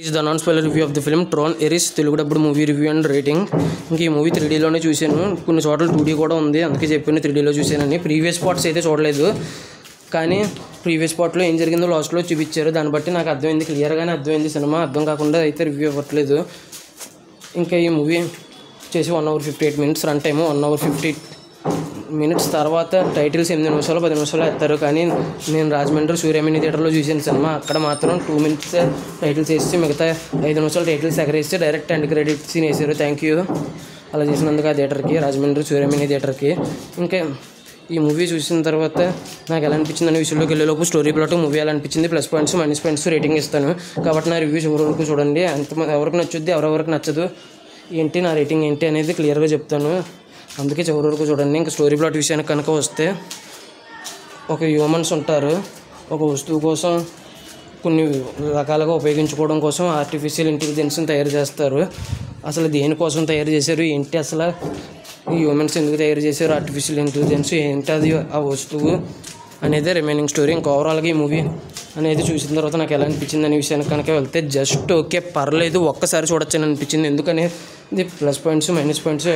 Is the non spoiler review of the film Tron Eris Telugu డబ్బుడు movie review and rating. ఇంక ఈ movie 3Dలోనే చూశాను, కొన్ని చోట్ల 2D కూడా ఉంది, అందుకే చెప్పాను 3Dలో చూశానని. ప్రీవియస్ పార్ట్స్ అయితే చూడలేదు, కానీ ప్రీవియస్ పార్ట్లో ఏం జరిగిందో లాస్ట్లో చూపించారు, దాన్ని బట్టి నాకు అర్థమైంది, క్లియర్గానే అర్థమైంది సినిమా. అర్థం కాకుండా అయితే రివ్యూ ఇవ్వట్లేదు. ఇంకా ఈ మూవీ వచ్చేసి 1 hour 58 minutes run time. 1 hour 50 minutes తర్వాత టైటిల్స్ 8 నిమిషాలు 10 నిమిషాలు వేస్తారు. కానీ నేను రాజమండ్రి సూర్యమిని థియేటర్లో చూసాను సినిమా. అక్కడ మాత్రం 2 minutes టైటిల్స్ వేసి మిగతా 5 నిమిషాలు టైటిల్స్ ఎగరేసి డైరెక్ట్ ఎండ్ క్రెడిట్ సీన్ వేసారు. థ్యాంక్ యూ అలా చేసినందుకు ఆ థియేటర్కి, రాజమండ్రి సూర్యమిని థియేటర్కి. ఇంకా ఈ మూవీ చూసిన తర్వాత నాకు ఎలా అనిపించింది అనే విషయంలోకి వెళ్ళేలోపు స్టోరీ ప్లాట్ మూవీ ఎలా అనిపించింది, plus points minus points rating ఇస్తాను. కాబట్టి నా రివ్యూస్ ఎవరికి చూడండి, ఎంతమంది ఎవరికి నచ్చుద్ది ఎవరెవరికి నచ్చదు ఏంటి, నా రేటింగ్ ఏంటి అనేది క్లియర్గా చెప్తాను, అందుకే చివరి వరకు చూడండి. ఇంకా స్టోరీ ప్లాట్ విషయానికి కనుక వస్తే, ఒక హ్యూమన్స్ ఉంటారు, ఒక వస్తువు కోసం కొన్ని రకాలుగా ఉపయోగించుకోవడం కోసం ఆర్టిఫిషియల్ ఇంటెలిజెన్స్ని తయారు చేస్తారు. అసలు దేనికోసం తయారు చేశారు ఏంటి, అసలు ఈ హ్యూమన్స్ ఎందుకు తయారు చేశారు, ఆర్టిఫిషియల్ ఇంటెలిజెన్స్ ఏంటి, అది ఆ వస్తువు అనేది రిమైనింగ్ స్టోరీ. ఇంకా ఓవరాల్గా ఈ మూవీ అనేది చూసిన తర్వాత నాకు ఎలా అనిపించింది అనే విషయానికి కనుక వెళ్తే, జస్ట్ ఓకే పర్లేదు, ఒక్కసారి చూడొచ్చని అనిపించింది. ఎందుకని ఇది ప్లస్ పాయింట్స్ మైనస్ పాయింట్స్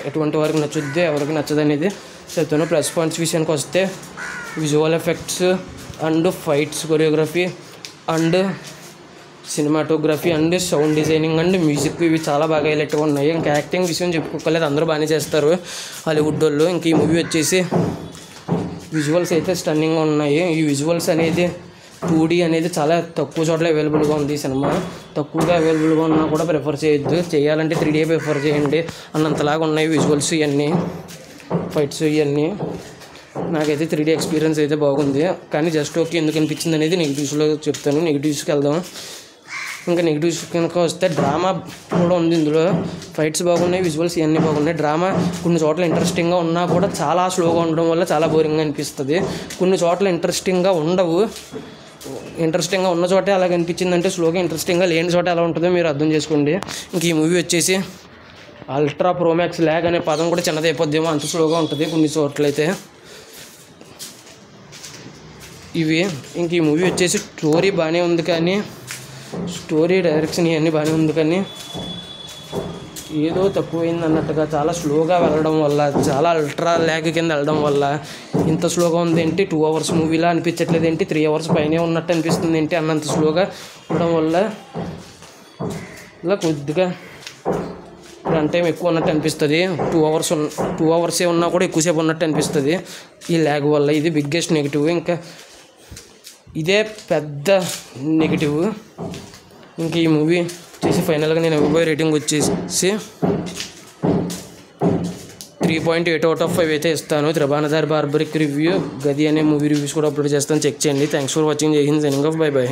ఎటువంటి వారికి నచ్చుద్ది ఎవరికి నచ్చదు అనేది చెప్తాను. ప్లస్ పాయింట్స్ విషయానికి వస్తే visual effects and fights, choreography and cinematography and sound designing and music ఇవి చాలా బాగా హైలైట్గా ఉన్నాయి. ఇంకా యాక్టింగ్ విషయం చెప్పుకోలేదు, అందరూ బాగానే చేస్తారు హాలీవుడ్ వాళ్ళు. ఇంక ఈ మూవీ వచ్చేసి విజువల్స్ అయితే స్టన్నింగ్గా ఉన్నాయి. ఈ విజువల్స్ అనేది 2D అనేది చాలా తక్కువ చోట్ల అవైలబుల్గా ఉంది. ఈ సినిమా తక్కువగా అవైలబుల్గా ఉన్నా కూడా ప్రిఫర్ చేయొద్దు, చేయాలంటే 3D ప్రిఫర్ చేయండి అన్నంతలాగా ఉన్నాయి విజువల్స్ ఇవన్నీ, ఫైట్స్ ఇవన్నీ. నాకైతే 3D ఎక్స్పీరియన్స్ అయితే బాగుంది. కానీ జస్ట్ ఓకే ఎందుకు అనిపించింది అనేది నెగిటివ్స్లో చెప్తాను. నెగిటివ్స్కి వెళ్దాం. ఇంకా నెగిటివ్స్ కనుక వస్తే డ్రామా కూడా ఉంది ఇందులో. ఫైట్స్ బాగున్నాయి, విజువల్స్ ఇవన్నీ బాగున్నాయి. డ్రామా కొన్ని చోట్ల ఇంట్రెస్టింగ్గా ఉన్నా కూడా చాలా స్లోగా ఉండడం వల్ల చాలా బోరింగ్గా అనిపిస్తుంది. కొన్ని చోట్ల ఇంట్రెస్టింగ్గా ఉండవు, ఇంట్రెస్టింగ్గా ఉన్న చోటే అలాగ అనిపించిందంటే స్లోగా ఇంట్రెస్టింగ్గా లేని చోట ఎలా ఉంటుందో మీరు అర్థం చేసుకోండి. ఇంక ఈ మూవీ వచ్చేసి అల్ట్రా ప్రోమాక్స్ ల్యాగ్ అనే పదం కూడా చిన్నది అయిపోద్దేమో, అంత స్లోగా ఉంటుంది కొన్ని చోట్లయితే ఇవి. ఇంక ఈ మూవీ వచ్చేసి స్టోరీ బాగానే ఉంది, కానీ స్టోరీ డైరెక్షన్ ఇవన్నీ బాగానే ఉంది, కానీ ఏదో తక్కువైంది అన్నట్టుగా చాలా స్లోగా వెళ్ళడం వల్ల, చాలా అల్ట్రా ల్యాగ్ కింద వెళ్ళడం వల్ల ఇంత స్లోగా ఉంది ఏంటి, 2 hours మూవీలా అనిపించట్లేదు ఏంటి, 3 hours పైనే ఉన్నట్టు అనిపిస్తుంది ఏంటి అన్నంత స్లోగా ఉండడం వల్ల ఇలా కొద్దిగా రన్ టైం ఎక్కువ ఉన్నట్టు అనిపిస్తుంది. 2 hours ఉన్నా కూడా ఎక్కువసేపు ఉన్నట్టు అనిపిస్తుంది ఈ ల్యాగ్ వల్ల. ఇది బిగ్గెస్ట్ నెగిటివ్, ఇంకా ఇదే పెద్ద నెగిటివ్. ఇంక ఈ మూవీ వచ్చేసి ఫైనల్గా నేను ఇవ్వబోయే రేటింగ్ వచ్చేసి 3.8 out of 5 అయితే ఇస్తాను. త్రిభానదారి బార్బరిక్ రివ్యూ, గది అనే మూవీ రివ్యూస్ కూడా అప్లోడ్ చేస్తాను, చెక్ చేయండి. Thanks for watching. Jai Hind, signing off, bye by.